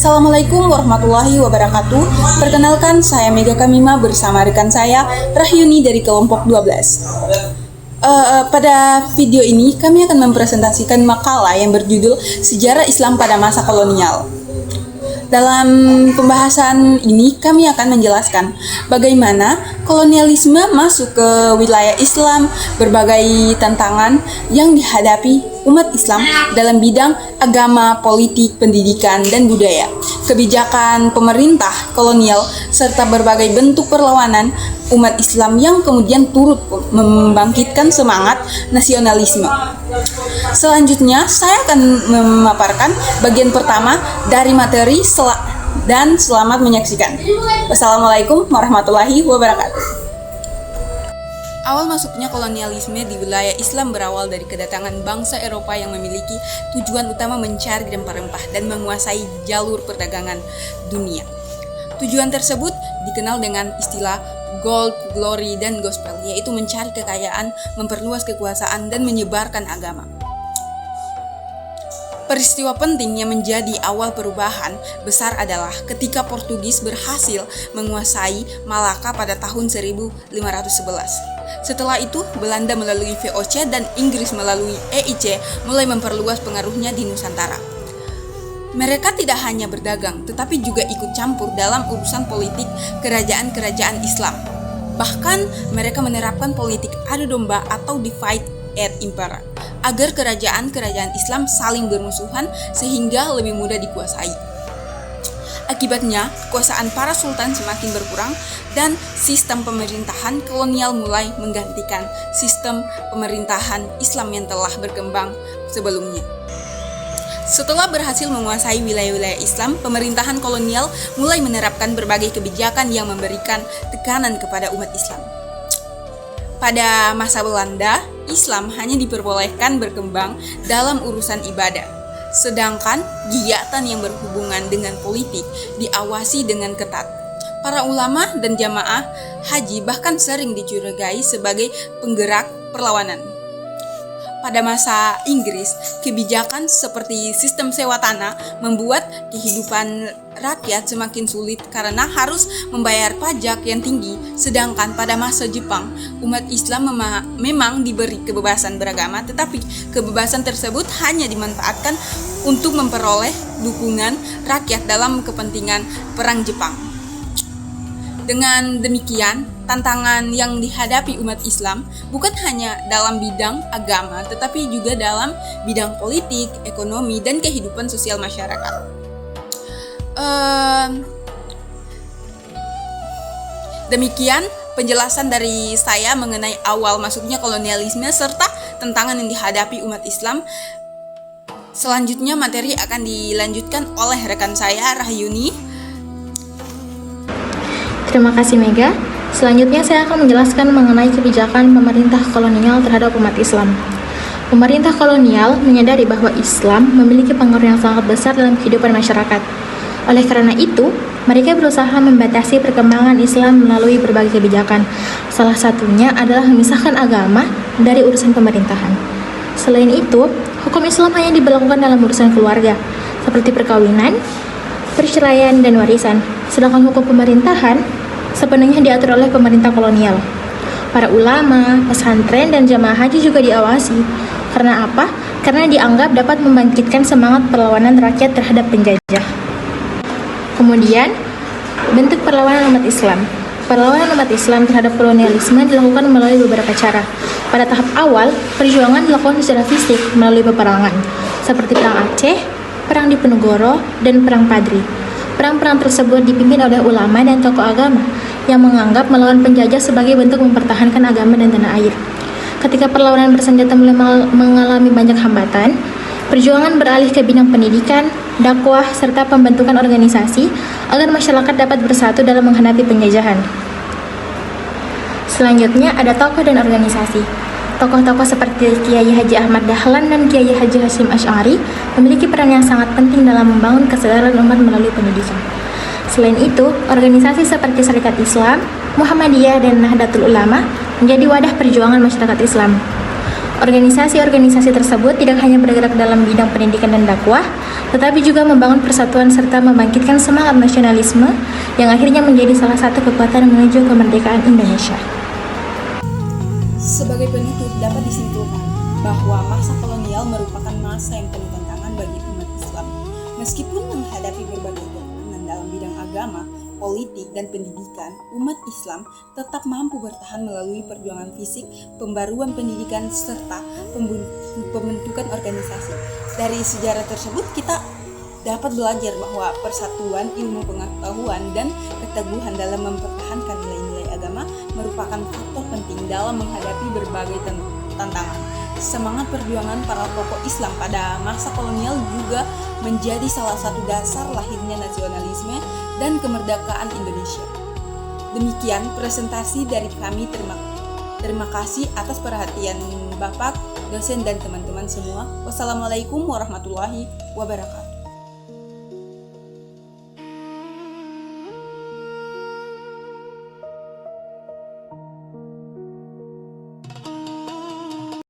Assalamualaikum warahmatullahi wabarakatuh. Perkenalkan, saya Mega Kamima bersama rekan saya Rahyuni dari kelompok 12. Pada video ini kami akan mempresentasikan makalah yang berjudul Sejarah Islam pada Masa Kolonial. Dalam pembahasan ini kami akan menjelaskan bagaimana kolonialisme masuk ke wilayah Islam, berbagai tantangan yang dihadapi umat Islam dalam bidang agama, politik, pendidikan, dan budaya, kebijakan pemerintah kolonial, serta berbagai bentuk perlawanan umat Islam yang kemudian turut membangkitkan semangat nasionalisme. Selanjutnya, saya akan memaparkan bagian pertama dari materi dan selamat menyaksikan. Wassalamualaikum warahmatullahi wabarakatuh. Awal masuknya kolonialisme di wilayah Islam berawal dari kedatangan bangsa Eropa yang memiliki tujuan utama mencari rempah-rempah dan menguasai jalur perdagangan dunia. Tujuan tersebut dikenal dengan istilah gold, glory, dan gospel, yaitu mencari kekayaan, memperluas kekuasaan, dan menyebarkan agama. Peristiwa penting yang menjadi awal perubahan besar adalah ketika Portugis berhasil menguasai Malaka pada tahun 1511. Setelah itu, Belanda melalui VOC dan Inggris melalui EIC mulai memperluas pengaruhnya di Nusantara. Mereka tidak hanya berdagang, tetapi juga ikut campur dalam urusan politik kerajaan-kerajaan Islam. Bahkan, mereka menerapkan politik adu domba atau divide and impera, agar kerajaan-kerajaan Islam saling bermusuhan sehingga lebih mudah dikuasai. Akibatnya, kekuasaan para sultan semakin berkurang dan sistem pemerintahan kolonial mulai menggantikan sistem pemerintahan Islam yang telah berkembang sebelumnya. Setelah berhasil menguasai wilayah-wilayah Islam, pemerintahan kolonial mulai menerapkan berbagai kebijakan yang memberikan tekanan kepada umat Islam. Pada masa Belanda, Islam hanya diperbolehkan berkembang dalam urusan ibadah, sedangkan kegiatan yang berhubungan dengan politik diawasi dengan ketat. Para ulama dan jamaah haji bahkan sering dicurigai sebagai penggerak perlawanan. Pada masa Inggris, kebijakan seperti sistem sewa tanah membuat kehidupan rakyat semakin sulit karena harus membayar pajak yang tinggi. Sedangkan pada masa Jepang, umat Islam memang diberi kebebasan beragama, tetapi kebebasan tersebut hanya dimanfaatkan untuk memperoleh dukungan rakyat dalam kepentingan perang Jepang. Dengan demikian, tantangan yang dihadapi umat Islam bukan hanya dalam bidang agama, tetapi juga dalam bidang politik, ekonomi, dan kehidupan sosial masyarakat. Demikian penjelasan dari saya mengenai awal masuknya kolonialisme serta tantangan yang dihadapi umat Islam. Selanjutnya materi akan dilanjutkan oleh rekan saya Rahyuni. Terima kasih Mega. Selanjutnya saya akan menjelaskan mengenai kebijakan pemerintah kolonial terhadap umat Islam. Pemerintah kolonial menyadari bahwa Islam memiliki pengaruh yang sangat besar dalam kehidupan masyarakat. Oleh karena itu, mereka berusaha membatasi perkembangan Islam melalui berbagai kebijakan. Salah satunya adalah memisahkan agama dari urusan pemerintahan. Selain itu, hukum Islam hanya diberlakukan dalam urusan keluarga, seperti perkawinan, perceraian, dan warisan. Sedangkan hukum pemerintahan sepenuhnya diatur oleh pemerintah kolonial. Para ulama, pesantren, dan jamaah haji juga diawasi. Karena apa? Karena dianggap dapat membangkitkan semangat perlawanan rakyat terhadap penjajah. Kemudian, bentuk perlawanan umat Islam. Perlawanan umat Islam terhadap kolonialisme dilakukan melalui beberapa cara. Pada tahap awal, perjuangan dilakukan secara fisik melalui peperangan, seperti Perang Aceh, Perang Diponegoro, dan Perang Padri. Perang-perang tersebut dipimpin oleh ulama dan tokoh agama yang menganggap melawan penjajah sebagai bentuk mempertahankan agama dan tanah air. Ketika perlawanan bersenjata mulai mengalami banyak hambatan, perjuangan beralih ke bidang pendidikan, dakwah, serta pembentukan organisasi agar masyarakat dapat bersatu dalam menghadapi penjajahan. Selanjutnya ada tokoh dan organisasi. Tokoh-tokoh seperti Kiai Haji Ahmad Dahlan dan Kiai Haji Hasyim Asy'ari memiliki peran yang sangat penting dalam membangun kesadaran umat melalui pendidikan. Selain itu, organisasi seperti Syarikat Islam, Muhammadiyah, dan Nahdlatul Ulama menjadi wadah perjuangan masyarakat Islam. Organisasi-organisasi tersebut tidak hanya bergerak dalam bidang pendidikan dan dakwah, tetapi juga membangun persatuan serta membangkitkan semangat nasionalisme yang akhirnya menjadi salah satu kekuatan menuju kemerdekaan Indonesia. Sebagai penutup dapat disimpulkan bahwa masa kolonial merupakan masa yang penuh tantangan bagi umat Islam. Meskipun menghadapi berbagai tantangan dalam bidang agama, politik, dan pendidikan, umat Islam tetap mampu bertahan melalui perjuangan fisik, pembaruan pendidikan, serta pembentukan organisasi. Dari sejarah tersebut kita dapat belajar bahwa persatuan, ilmu pengetahuan, dan keteguhan dalam mempertahankan nilai-nilai agama merupakan faktor penting dalam menghadapi berbagai tantangan. Semangat perjuangan para tokoh Islam pada masa kolonial juga menjadi salah satu dasar lahirnya nasionalisme dan kemerdekaan Indonesia. Demikian presentasi dari kami. Terima kasih atas perhatian Bapak, dosen, dan teman-teman semua. Wassalamualaikum warahmatullahi wabarakatuh.